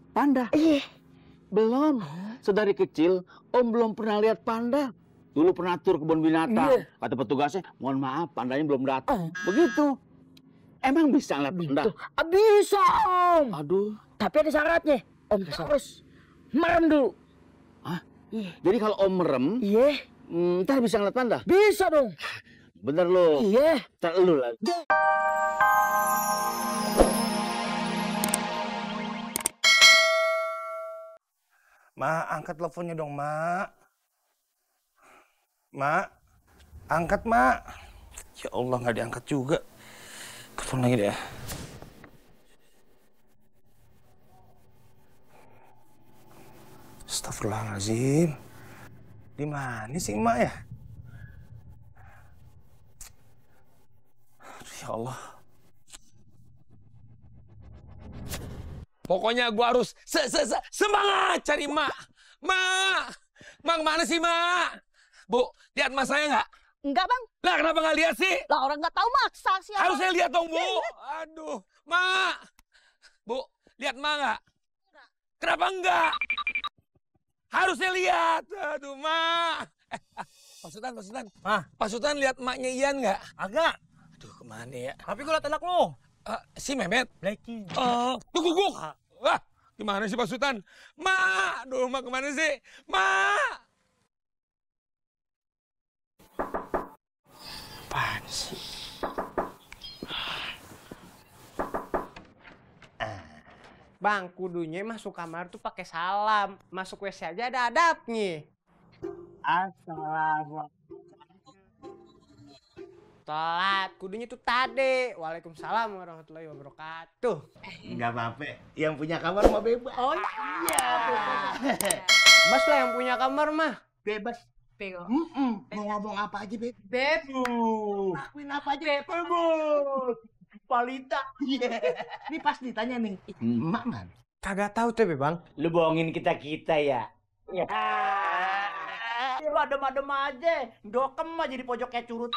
Panda? Iya. Belum. Sedari kecil, Om belum pernah lihat panda. Dulu pernah tur kebun binatang. Kata petugasnya, mohon maaf, pandanya belum datang. Begitu. Emang bisa lihat panda? Bisa, Om. Aduh. Tapi ada syaratnya. Om harus merem dulu. Hah? Jadi kalau Om merem, Iya. ntar bisa ngeliat panda? Bisa dong. Bener lo. Iya. Ntar lu lagi. Ma, angkat teleponnya dong, Ma. Ma, angkat, Ma. Ya Allah, nggak diangkat juga. Telepon lagi deh. Astagfirullahaladzim. Di mana sih Emak ya? Aduh, ya Allah. Pokoknya gua harus semangat cari Mak. Mak mana sih Mak? Bu, lihat Mak saya nggak? Enggak, Bang. Lah kenapa nggak lihat sih? Lah orang nggak tahu maksa siapa. Harusnya lihat dong, Bu. Aduh, Mak. Bu, lihat Mak nggak? Kenapa enggak? Harusnya lihat. Aduh, Mak. Pak Sultan. Pak Sultan lihat Maknya Ian nggak? Agak. Aduh, kemana ya? Tapi gue liat anak lo. Si Mehmet? Blacky. Tunggu. Wah, gimana sih Pak Sultan? Mak, aduh, Mak kemana sih? Mak! Apaan sih? Bang, kudunya masuk kamar tuh pakai salam. Masuk WC aja ada adabnya. Assalamualaikum. Telat, kudunya tuh tadi. Waalaikumsalam warahmatullahi wabarakatuh. Enggak apa-apa. Yang punya kamar mah bebas. Oh iya. Mas lah yang punya kamar mah. Bebas. Bego. Mau ngomong apa aja, Beb? Beb. Lakuin apa aja, Beb? Bebas. Palita. Iya. Ini pas ditanya nih. Emak mana? Kagak tahu tuh, Bang. Lu bohongin kita ya. Lu adem-adem aja. Dokem aja di pojok kayak curut.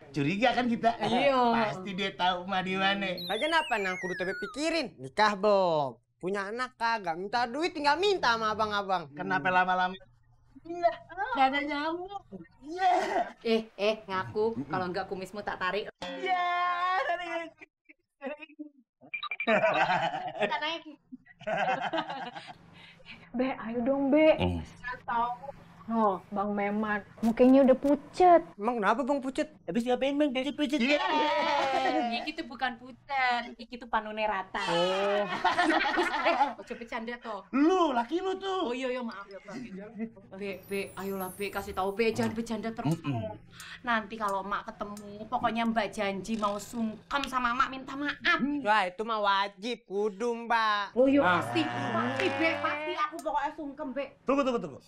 Curiga kan kita? Iya. Pasti dia tahu mah di mana. Lagian apa nang kudu tebe pikirin? Nikah belum? Punya anak kagak? Minta duit tinggal minta sama abang-abang. Kenapa lama-lama? Iya, gak ada nyamuk. Iya. Ngaku kalau enggak kumismu tak tarik. Iya. Naik. Be, ayo dong, Be. Tahu. Oh, Bang Meman, mukanya udah pucet. Emang kenapa Bang pucet? Habis ngapain Bang? Pucet. Iya. Iki tuh bukan pucet, iki tuh panune rata. Oh. Ojo bercanda toh. Lu, laki lu tuh. Oh iya maaf ya Bang. Be, ayolah Be, kasih tahu Be, jangan bercanda terus. Nanti kalau Mak ketemu, pokoknya Mbak janji mau sungkem sama Mak minta maaf. Wah, itu mah wajib, kudu Mbak. Oh iya pasti Be, pasti aku pokoknya sungkem Be. Tunggu.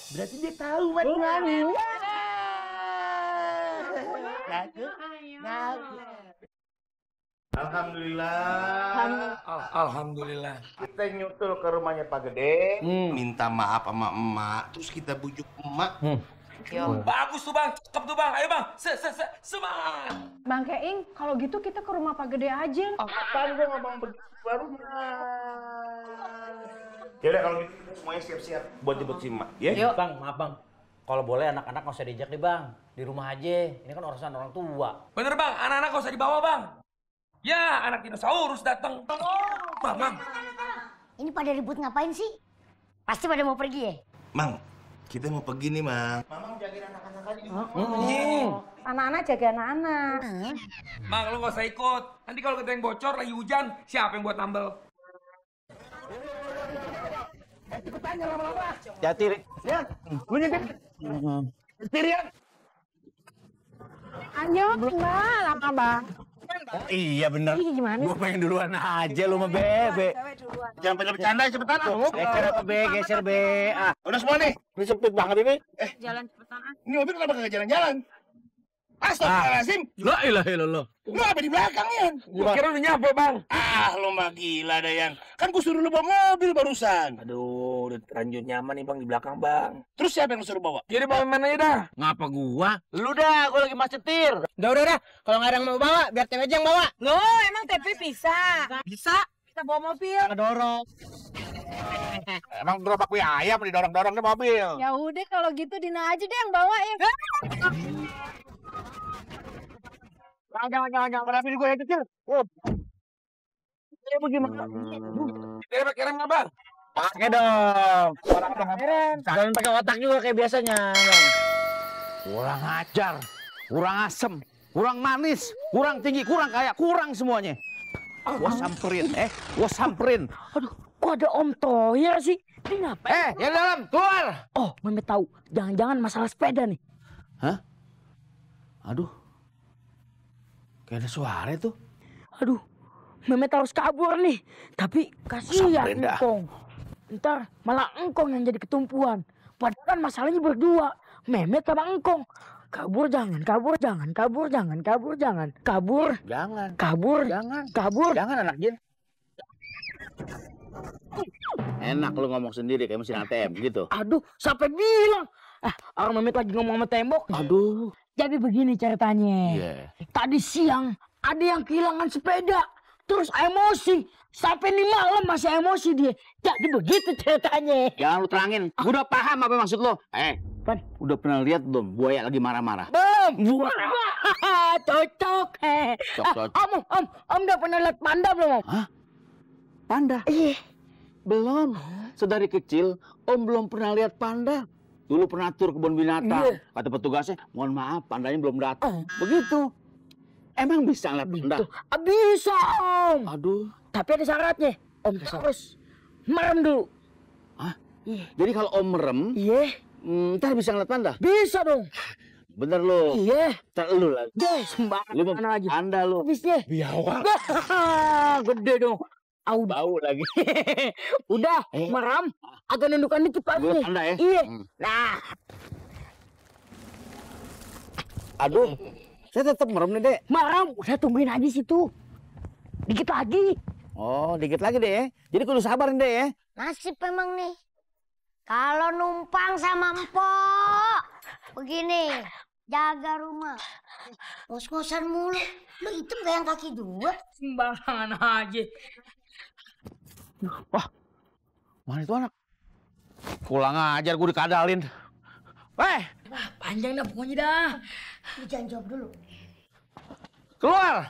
Berarti dia tahu mah di mana. Alhamdulillah. Kita nyutul ke rumahnya Pak Gede, minta maaf sama emak, terus kita bujuk emak. Bagus tuh Bang, cakep tuh Bang. Ayo Bang, semangat. Bang Keing, kalau gitu kita ke rumah Pak Gede aja. Apaan gua ngomong baru? Yaudah kalau gitu semuanya siap-siap buat jemput si emak, ya? Yuk. Bang, maaf Bang. Kalau boleh anak-anak nggak usah diajak deh Bang. Di rumah aja. Ini kan urusan orang tua. Bener Bang, anak-anak gak usah dibawa Bang. Ya, anak dinosaurus datang. Bang. Ini pada ribut ngapain sih? Pasti pada mau pergi ya? Mang, kita mau pergi nih, Mang. Mamang jagain anak-anak aja di rumah. Anak-anak jaga anak-anak. Mang, lu gak usah ikut. Nanti kalau kita yang bocor lagi hujan, siapa yang buat nambel? Cepetannya lama-lama. Jati, Rik. Ya, gue nyetir. Nyetir ya. Ayo, Mbak, lama Bang. Oh, iya bener. Ih, gimana Gue pengen duluan aja lu sama Bebe. Jangan pada bercanda, cepetan. Geser apa Be, geser Be. Ah, Udah semua nih. ini sempit banget ini. Jalan cepetan ah. Ini mobil kenapa kagak jalan-jalan? Astagfirullahaladzim. La ilaha illallah. Lu apa di belakang, Yan? Gua kira udah nyampe Bang. Lu mah gila dah, Yan. Kan gua suruh lu bawa mobil barusan. Aduh, udah terlanjur nyaman nih Bang di belakang Bang. Terus siapa yang lu suruh bawa? Jadi bawa mana aja dah. Ngapa gua? Lu dah, gua lagi mas setir. Udah. Kalau nggak ada yang mau bawa, biar Tewe aja yang bawa. Loh, emang TV bisa? Bisa kita bawa mobil. Dorong. Emang gerobak kue ayam didorong-dorong ke mobil. Ya udah kalau gitu Dina aja deh yang bawa ya. Jangan, kenapa ini gue yang kecil? Ini bagaimana? Kirim nggak bang? Pakai dong. Orang kirim. Jangan pakai otak juga kayak biasanya. Kurang ajar, kurang asem, kurang manis, kurang tinggi, kurang kaya, kurang semuanya. Gua samperin. Aduh, kok ada Om Tohir sih? Ini ngapain? Yang dalam, keluar! Oh, Memet tahu. Jangan-jangan masalah sepeda nih. Hah? Aduh. Kayak ada suara tuh. Aduh, Memet harus kabur nih. Tapi kasihan Samperin dah. Engkong. Ntar malah Engkong yang jadi ketumpuan. Padahal kan masalahnya berdua. Memet sama Engkong. Kabur jangan. Kabur. Jangan. Jangan anak jin. Enak lu ngomong sendiri kayak mesin ATM gitu. Aduh, sampai bilang. Orang Memet lagi ngomong sama tembok. Aduh. Jadi begini ceritanya. Iya. Tadi siang ada yang kehilangan sepeda. Terus emosi. Sampai nih malam masih emosi dia. Jadi begitu ceritanya. Jangan lu terangin. Gua udah paham apa maksud lo. Pan. Udah pernah lihat belum buaya lagi marah-marah? Belum. Cocok. Cocok. Om udah pernah lihat panda belum? Hah? Panda? Belum. Sedari kecil, Om belum pernah lihat panda. Dulu pernah tur kebun binatang. Kata petugasnya, mohon maaf, pandanya belum datang. Begitu. Emang bisa ngeliat panda? Bisa, Om. Aduh. Tapi ada syaratnya. Om harus merem dulu. Hah? Jadi kalau Om merem, ntar bisa ngeliat panda? Bisa dong. Bener lo. Iya. Ntar lu lagi. Sembarangan Lu mau aja. panda lu. Habisnya. Biawak. Gede dong. Bau lagi. Udah, merem. Agak nundukan dikit lagi. Gua panda ya? Iya. Nah. Aduh. Saya tetap merem nih, Dek. Merem. Udah tungguin aja situ. Dikit lagi. Oh, dikit lagi, Dek ya. Jadi kudu sabar nih, Dek ya. Nasib emang nih. Kalau numpang sama Empok, begini, jaga rumah. Ngos-ngosan mulu. Lu hitam kayak yang kaki dua. Sembarangan aja. Wah, mana itu anak? Kurang ajar gue dikadalin. Panjang dah pokoknya dah. Lu jangan jawab dulu. Keluar!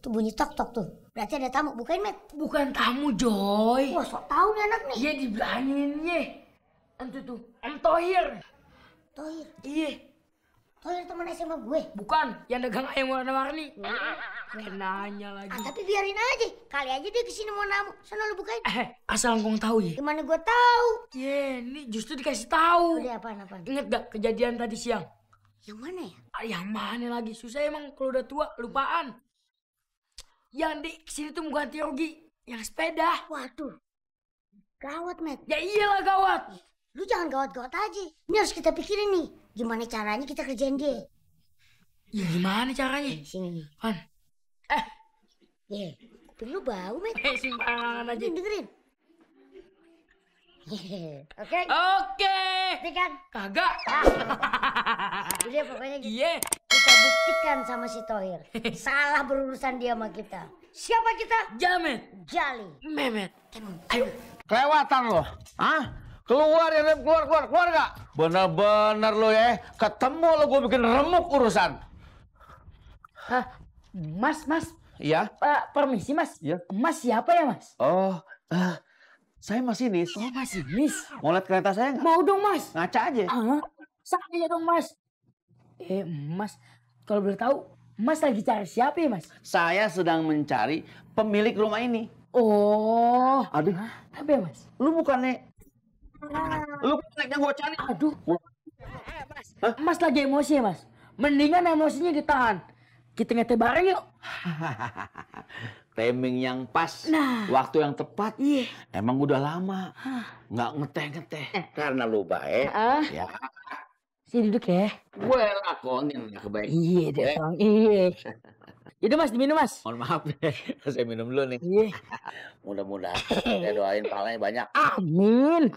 Tuh bunyi tok-tok tuh. Berarti ada tamu. Bukain, Met. Bukan tamu, Joy. Wah, sok tahu nih anak nih. Iya dibilangin. Entu tuh, Om Tohir. Tohir. Iya. Tohir teman SMA gue. Bukan, yang dagang ayam warna-warni. Nanya lagi. Tapi biarin aja. Kali aja dia kesini mau namu. Sana lu bukain. Asal Engkong tahu ya. Gimana gue tahu? Ini justru dikasih tahu. Udah apaan? Ingat gak kejadian tadi siang? Yang mana ya? Yang mana lagi? Susah emang kalau udah tua, lupaan. Yang di sini tuh mau ganti rugi. Yang sepeda. Waduh. Gawat, Met. Ya iyalah gawat. Lu jangan gawat-gawat aja. Ini harus kita pikirin nih. Gimana caranya kita kerjain dia. Ya gimana caranya? Sini nih. Pan. Kuping lu bau, Met. Simpangan aja. Dengerin. Oke. Oke. Kan? Kagak. Udah pokoknya gitu. Iya. Kita buktikan sama si Tohir. Salah berurusan dia sama kita. Siapa kita? Jamet. Jali. Memet. Ayo. Kelewatan lo. Hah? Keluar ya, Rem. Keluar gak? Bener-bener lo ya. Ketemu lo gue bikin remuk urusan. Mas. Iya? Permisi, Mas. Iya. Mas siapa ya, Mas? Oh, saya masinis. Oh, masinis. Mau lihat kereta saya nggak? Mau dong, Mas. Ngaca aja. Saya dong, Mas. Mas, kalau boleh tahu, Mas lagi cari siapa ya, Mas? Saya sedang mencari pemilik rumah ini. Oh. Aduh. Apa ya, Mas? Lu bukannya yang gue cari. Aduh. Mas lagi emosi ya, Mas? Mendingan emosinya ditahan. Kita ngeteh bareng yuk. Timing yang pas, waktu yang tepat. Emang udah lama nggak ngeteh. Karena lu baik. Ya. Sini duduk ya. Gue lakonin kebaikan. Iya deh, Bang. Iya. Itu Mas, diminum Mas. Mohon maaf deh, saya minum dulu nih. Iya. Mudah-mudahan saya doain palanya banyak. Amin.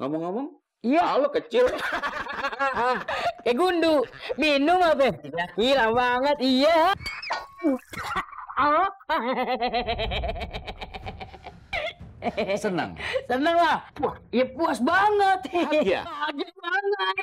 Ngomong-ngomong, iya. lu kecil. Kayak gundu. Minum apa? Gila banget, iya. Senang? Seneng lah. Wah, ya puas banget. Iya. Kaget banget.